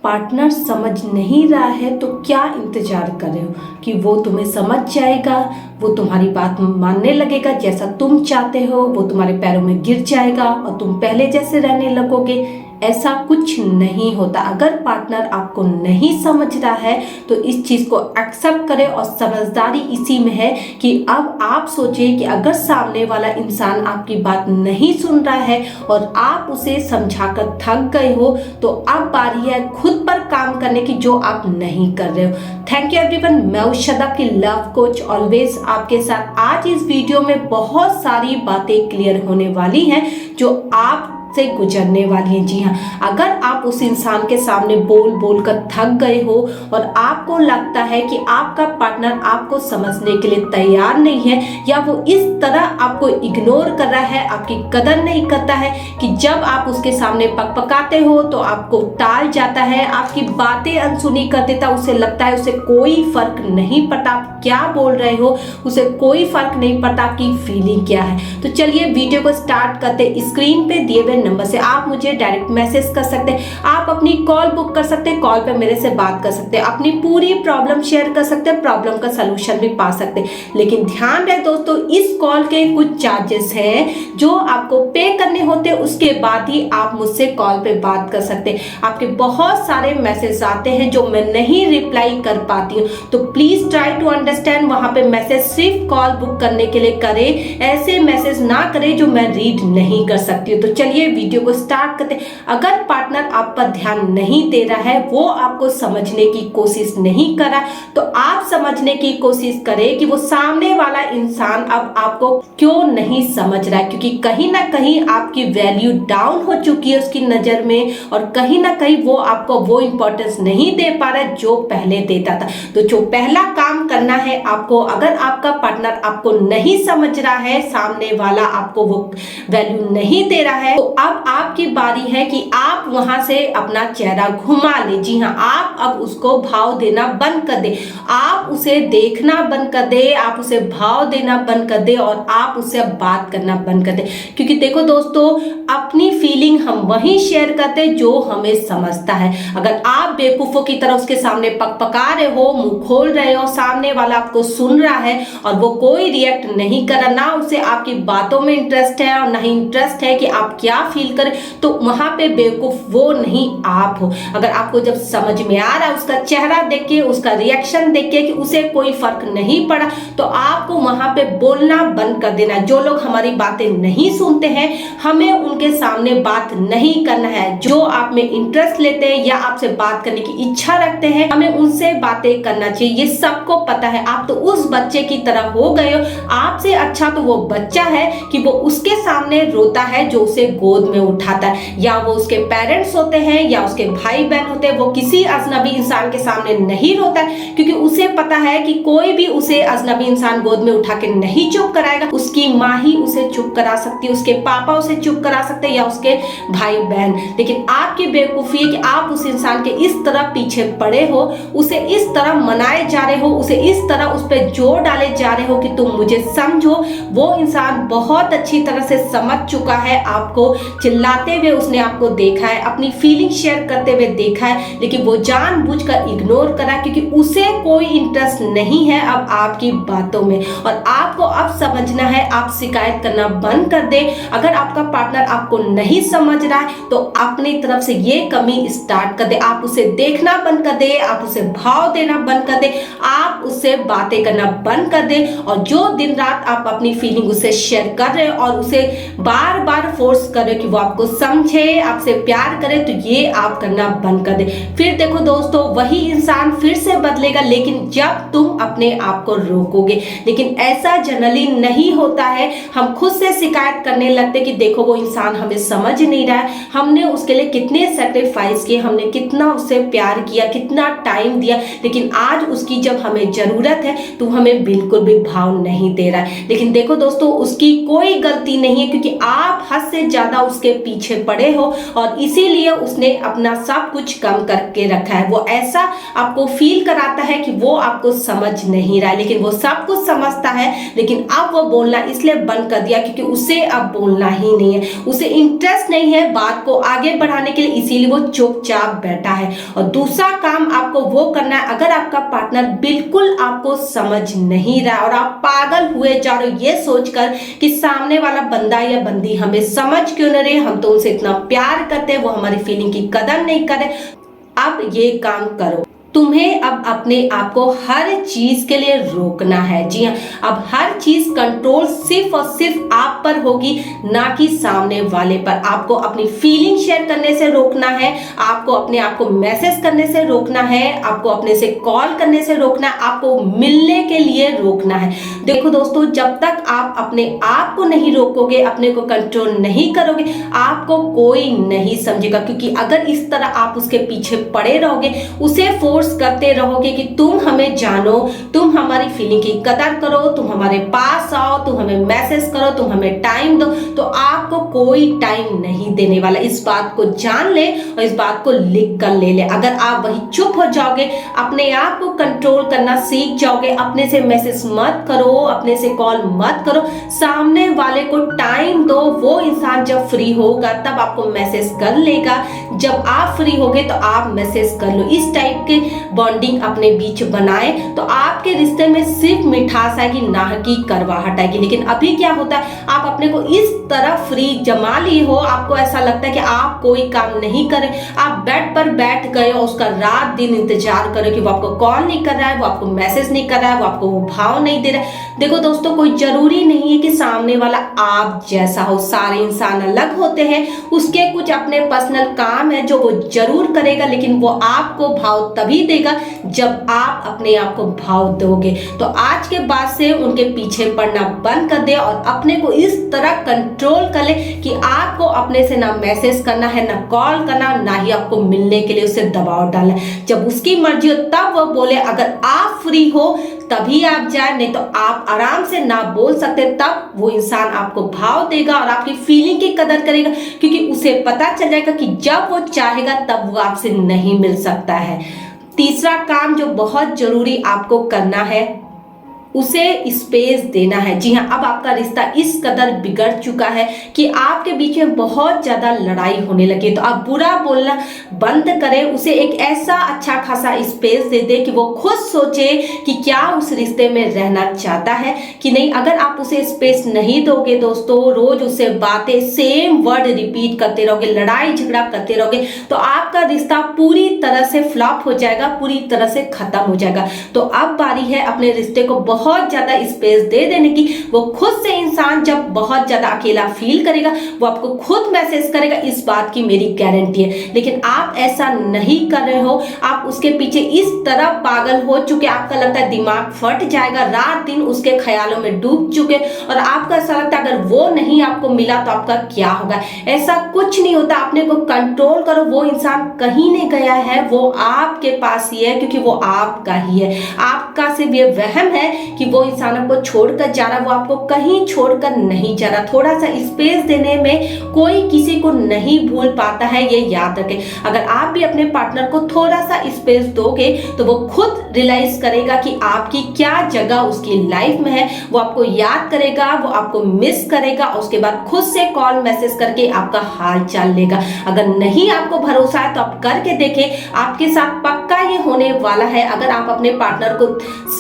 Partner समझ नहीं रहा है तो क्या इंतजार कर रहे हो कि वो तुम्हें समझ जाएगा, वो तुम्हारी बात मानने लगेगा, जैसा तुम चाहते हो वो तुम्हारे पैरों में गिर जाएगा और तुम पहले जैसे रहने लगोगे। ऐसा कुछ नहीं होता। अगर पार्टनर आपको नहीं समझ रहा है तो इस चीज़ को एक्सेप्ट करें और समझदारी इसी में है कि अब आप सोचिए कि अगर सामने वाला इंसान आपकी बात नहीं सुन रहा है और आप उसे समझाकर थक गए हो तो अब बारी है खुद पर काम करने की, जो आप नहीं कर रहे हो। Thank you everyone. मैं उषा की लव कोच ऑलवेज आपके साथ। आज इस वीडियो में बहुत सारी बातें क्लियर होने वाली हैं जो आप से गुजरने वाली हैं। जी हाँ, अगर आप उस इंसान के सामने बोल बोल कर थक गए हो और आपको लगता है कि आपका पार्टनर आपको समझने के लिए तैयार नहीं है या वो इस तरह आपको इग्नोर कर रहा है, आपकी कदर नहीं करता है कि जब आप उसके सामने पकपकाते हो तो आपको टाल जाता है, आपकी बातें अनसुनी कर देता, उसे लगता है उसे कोई फर्क नहीं पड़ता आप क्या बोल रहे हो, उसे कोई फर्क नहीं पड़ता आपकी फीलिंग क्या है। तो चलिए वीडियो को स्टार्ट करते। स्क्रीन पे दिए हुए नंबर से आप मुझे डायरेक्ट मैसेज कर सकते हैं, आप अपनी कॉल बुक कर सकते हैं, कॉल पे मेरे से बात कर सकते हैं, अपनी पूरी प्रॉब्लम शेयर कर सकते हैं, प्रॉब्लम का सलूशन भी पा सकते हैं। लेकिन ध्यान रहे दोस्तों, इस कॉल के कुछ चार्जेस हैं जो आपको पे करने होते हैं, उसके बाद ही आप मुझसे कॉल पे बात कर सकते हैं। आपके बहुत सारे मैसेज आते हैं जो मैं नहीं रिप्लाई कर पाती हूँ, तो प्लीज ट्राई टू अंडरस्टैंड। वहां पे मैसेज सिर्फ कॉल बुक करने के लिए करें, ऐसे मैसेज ना करें जो मैं रीड नहीं कर सकती हूँ। तो चलिए वीडियो को स्टार्ट करते हैं। अगर पार्टनर आप पर ध्यान नहीं दे रहा है, वो आपको समझने की कोशिश नहीं कर रहा, तो आप समझने की कोशिश करें कि वो सामने वाला इंसान अब आपको क्यों नहीं समझ रहा है, क्योंकि कहीं ना कहीं आपकी वैल्यू डाउन हो चुकी है उसकी नजर में और कहीं ना कहीं वो आपको वो इंपॉर्टेंस नहीं दे पा रहा है जो पहले देता था। तो जो पहला काम करना है आपको, अगर आपका पार्टनर आपको नहीं समझ रहा है, सामने वाला आपको वो वैल्यू नहीं दे रहा है, तो अब आपकी बारी है कि आप वहां से अपना चेहरा घुमा ले। जी हाँ, आप अब उसको भाव देना बंद कर दे, आप उसे देखना बंद कर दे, आप उसे भाव देना बंद कर दे और आप उससे अब बात करना बंद कर दे। क्योंकि देखो दोस्तों, अपनी फीलिंग हम वही शेयर करते जो हमें समझता है। अगर आप बेवकूफों की तरह उसके सामने पकपका रहे हो, मुंह खोल रहे हो, सामने वाला आपको सुन रहा है और वो कोई रिएक्ट नहीं कर रहा, ना उसे आपकी बातों में इंटरेस्ट है और नहीं इंटरेस्ट है कि आप क्या फील करें, तो वहां पे बेवकूफ वो नहीं आप हो। अगर आपको जब समझ में आ रहा है, उसका चेहरा देख के, उसका रिएक्शन देख के कि उसे कोई फर्क नहीं पड़ा, तो आपको वहां पे बोलना बंद कर देना। जो लोग हमारी बातें नहीं सुनते हैं, हमें उनके सामने बात नहीं करना है। जो आप में इंटरेस्ट लेते हैं या आपसे बात करने की इच्छा रखते हैं, हमें उनसे बातें करना चाहिए। ये सबको पता है। आप तो उस बच्चे की तरह हो गए हो, आपसे अच्छा तो वो बच्चा है कि वो उसके सामने रोता है जो उसे गोद में उठाता है, या वो उसके पेरेंट्स होते हैं या उसके भाई बहन होते हैं, वो किसी अजनबी इंसान के सामने नहीं रोता है क्योंकि उसे पता है कि कोई भी उसे अजनबी इंसान गोद में उठा के नहीं चुप कराएगा। उसकी माँ ही उसे चुप करा सकती है, उसके पापा उसे चुप करा सकते हैं या उसके भाई बहन। लेकिन आपकी बेवकूफी है कि आप उस इंसान के इस तरह पीछे पड़े हो, उसे इस तरह मनाए जा रहे हो, उसे इस तरह उस पर जोर डाले जा रहे हो कि तुम मुझे समझो। वो इंसान बहुत अच्छी तरह से समझ चुका है, आपको चिल्लाते हुए उसने आपको देखा है, अपनी फीलिंग शेयर करते हुए देखा है, लेकिन वो जानबूझकर इग्नोर करा क्योंकि उसे कोई इंटरेस्ट नहीं है अब आपकी बातों में। और आपको अब समझना है, आप शिकायत करना बंद कर दे। अगर आपका पार्टनर आपको नहीं समझ रहा है तो अपनी तरफ से ये कमी स्टार्ट कर दे। आप उसे देखना बंद कर दे, आप उसे भाव देना बंद कर दे, आप उससे बातें करना बंद कर दे। और जो दिन रात आप अपनी फीलिंग उसे शेयर कर रहे हो और उसे बार बार फोर्स कर रहे हो कि वो आपको समझे, आपसे प्यार करे, तो ये आप करना बंद कर दे। फिर देखो दोस्तों, वही इंसान फिर से बदलेगा, लेकिन जब तुम अपने आप को रोकोगे। लेकिन ऐसा जनरली नहीं होता है। हम खुद से शिकायत करने लगते कि देखो वो इंसान हमें समझ नहीं रहा है, हमने उसके लिए कितने सैक्रिफाइस किए, हमने कितना उससे प्यार किया, कितना टाइम दिया, लेकिन आज उसकी जब हमें जरूरत है तो हमें बिल्कुल भी भाव नहीं दे रहा है। लेकिन देखो दोस्तों, उसकी कोई गलती नहीं है क्योंकि आप हद से ज्यादा उसके पीछे पड़े हो और इसीलिए उसने अपना सब कुछ कम करके रखा है। वो ऐसा आपको फील कराता है कि वो आपको समझ नहीं रहा है, लेकिन वो सब कुछ समझता है, लेकिन अब वो बोलना इसलिए बंद कर दिया क्योंकि उसे अब बोलना ही नहीं है, उसे इंटरेस्ट नहीं है बात को आगे बढ़ाने के लिए, इसीलिए वो चुपचाप बैठा है। और दूसरा काम आपको वो करना है, अगर आपका पार्टनर बिल्कुल आपको समझ नहीं रहा और आप पागल हुए जा रहे हो ये सोचकर कि सामने वाला बंदा या बंदी हमें समझ क्यों नहीं रहे, हम तो उनसे इतना प्यार करते हैं, वो हमारी फीलिंग की कदर नहीं करे, अब ये काम करो, तुम्हें अब अपने आप को हर चीज के लिए रोकना है। जी हाँ, अब हर चीज कंट्रोल सिर्फ और सिर्फ आप पर होगी, ना कि सामने वाले पर। आपको अपनी फीलिंग शेयर करने से रोकना है, आपको अपने आप को मैसेज करने से रोकना है, आपको अपने से कॉल करने से रोकना है, आपको मिलने के लिए रोकना है। देखो दोस्तों, जब तक आप अपने आप को नहीं रोकोगे, अपने को कंट्रोल नहीं करोगे, आपको कोई नहीं समझेगा। क्योंकि अगर इस तरह आप उसके पीछे पड़े रहोगे, उसे फोर्स करते रहोगे कि तुम हमें जानो, तुम हमारी फीलिंग की कदर करो, तुम हमारे पास आओ, तुम हमें मैसेज करो, तुम हमें टाइम दो, तो आपको कोई टाइम नहीं देने वाला। इस बात को जान ले और इस बात को लिख कर ले ले। अगर आप वही चुप हो जाओगे, अपने आप को कंट्रोल करना सीख जाओगे, अपने से मैसेज मत करो, अपने से कॉल मत करो, सामने वाले को टाइम दो। वो इंसान जब फ्री होगा तब आपको मैसेज कर लेगा, जब आप फ्री होगे तो आप मैसेज कर लो। इस टाइप के बॉन्डिंग अपने बीच बनाए तो आपके रिश्ते में सिर्फ मिठास आएगी, ना कि करवाहट आएगी। लेकिन अभी क्या होता है, आप अपने को इस तरह फ्री जमा लिए हो, आपको ऐसा लगता है कि आप कोई काम नहीं करें, आप बेड पर बैठ गए हो, उसका रात दिन इंतजार करो कि वो आपको कॉल नहीं कर रहा है, वो आपको मैसेज नहीं कर रहा है, वो आपको वो भाव नहीं दे रहा है। देखो दोस्तों, कोई जरूरी नहीं है कि सामने वाला आप जैसा हो, सारे इंसान अलग होते हैं, उसके कुछ अपने पर्सनल काम है जो वो जरूर करेगा, लेकिन वो आपको भाव तभी देगा जब आप अपने आप को भाव दोगे। तो आज के बाद से उनके पीछे पड़ना बंद कर दे और अपने को इस तरह कंट्रोल कर ले कि आपको अपने से ना मैसेज करना है, ना कॉल करना, ना ही आपको मिलने के लिए उसे दबाव डालना है। जब उसकी मर्जी हो तब वो बोले, अगर आप फ्री हो तभी आप जाए, नहीं तो आप आराम से ना बोल सकते, तब वो इंसान आपको भाव देगा और आपकी फीलिंग की कदर करेगा, क्योंकि उसे पता चल जाएगा कि जब वो चाहेगा तब वो आपसे नहीं मिल सकता है। तीसरा काम जो बहुत जरूरी आपको करना है, उसे स्पेस देना है। जी हाँ, अब आपका रिश्ता इस कदर बिगड़ चुका है कि आपके बीच में बहुत ज्यादा लड़ाई होने लगी, तो आप बुरा बोलना बंद करें, उसे एक ऐसा अच्छा खासा स्पेस दे दे कि वो खुद सोचे कि क्या उस रिश्ते में रहना चाहता है कि नहीं। अगर आप उसे स्पेस नहीं दोगे दोस्तों, रोज उसे बातें सेम वर्ड रिपीट करते रहोगे, लड़ाई झगड़ा करते रहोगे, तो आपका रिश्ता पूरी तरह से फ्लॉप हो जाएगा, पूरी तरह से खत्म हो जाएगा। तो अब बारी है अपने रिश्ते को बहुत ज्यादा स्पेस दे देने की। वो खुद से इंसान जब बहुत ज्यादा अकेला फील करेगा, वो आपको खुद मैसेज करेगा, इस बात की मेरी गारंटी है। लेकिन आप ऐसा नहीं कर रहे हो, आप उसके पीछे इस तरह पागल हो चुके, आपका लगता है दिमाग फट जाएगा, रात दिन उसके ख्यालों में डूब चुके, और आपका ऐसा लगता है अगर वो नहीं आपको मिला तो आपका क्या होगा। ऐसा कुछ नहीं होता, अपने को कंट्रोल करो। वो इंसान कहीं नहीं गया है, वो आपके पास ही है, क्योंकि वो आपका ही है। आपका सिर्फ ये वहम है कि वो इंसान आपको छोड़कर जा रहा है, वो आपको कहीं छोड़कर नहीं जा रहा। थोड़ा सा स्पेस देने में कोई किसी को नहीं भूल पाता है, ये याद रखें। अगर आप भी अपने पार्टनर को थोड़ा सा स्पेस दोगे तो वो खुद रियलाइज करेगा कि आपकी क्या जगह उसकी लाइफ में है, वो आपको याद करेगा, वो आपको मिस करेगा, और उसके बाद खुद से कॉल मैसेज करके आपका हाल चाल लेगा। अगर नहीं आपको भरोसा है तो आप करके देखें, आपके साथ पक्का ये होने वाला है। अगर आप अपने पार्टनर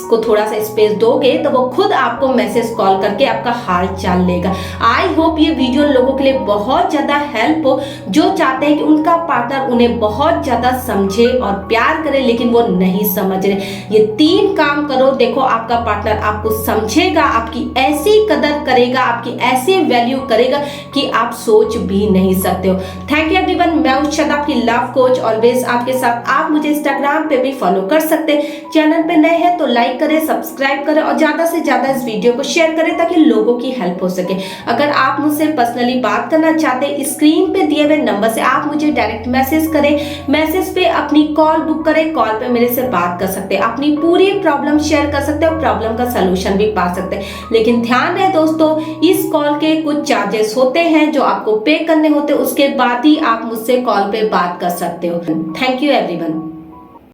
को थोड़ा सा स्पेस दोगे तो वो खुद आपको मैसेज कॉल करके आपका हाल चाल लेगा। आई होप ये वीडियो लोगों के लिए बहुत ज्यादा हेल्प हो, जो चाहते हैं कि उनका पार्टनर उन्हें बहुत ज्यादा समझे और प्यार करे, लेकिन वो नहीं समझ रहे। ये 3 काम करो, देखो आपका पार्टनर आपको समझेगा, आपकी ऐसी कदर करेगा, आपकी ऐसी वैल्यू करेगा कि आप सोच भी नहीं सकते हो। थैंक यू एवरीवन, मैं उषा आपकी लव कोच, ऑलवेज आपके साथ। आप मुझे इंस्टाग्राम पे भी फॉलो कर सकते हैं। चैनल पे नए हैं तो लाइक करें, सब्सक्राइब सब्सक्राइब करें और ज़्यादा से ज़्यादा इस वीडियो को शेयर करें ताकि लोगों की हेल्प हो सके। अगर आप मुझसे पर्सनली बात करना चाहते हैं, स्क्रीन पे दिए हुए नंबर से आप मुझे डायरेक्ट मैसेज करें, मैसेज पे अपनी कॉल बुक करें, कॉल पे मेरे से बात कर सकते हैं, अपनी पूरी प्रॉब्लम शेयर कर सकते हैं और प्रॉब्लम का सलूशन भी पा सकते हैं। लेकिन ध्यान रहे दोस्तों, इस कॉल के कुछ चार्जेस होते हैं जो आपको पे करने होते हैं, उसके बाद ही आप मुझसे कॉल पे बात कर सकते हो। Thank you everyone.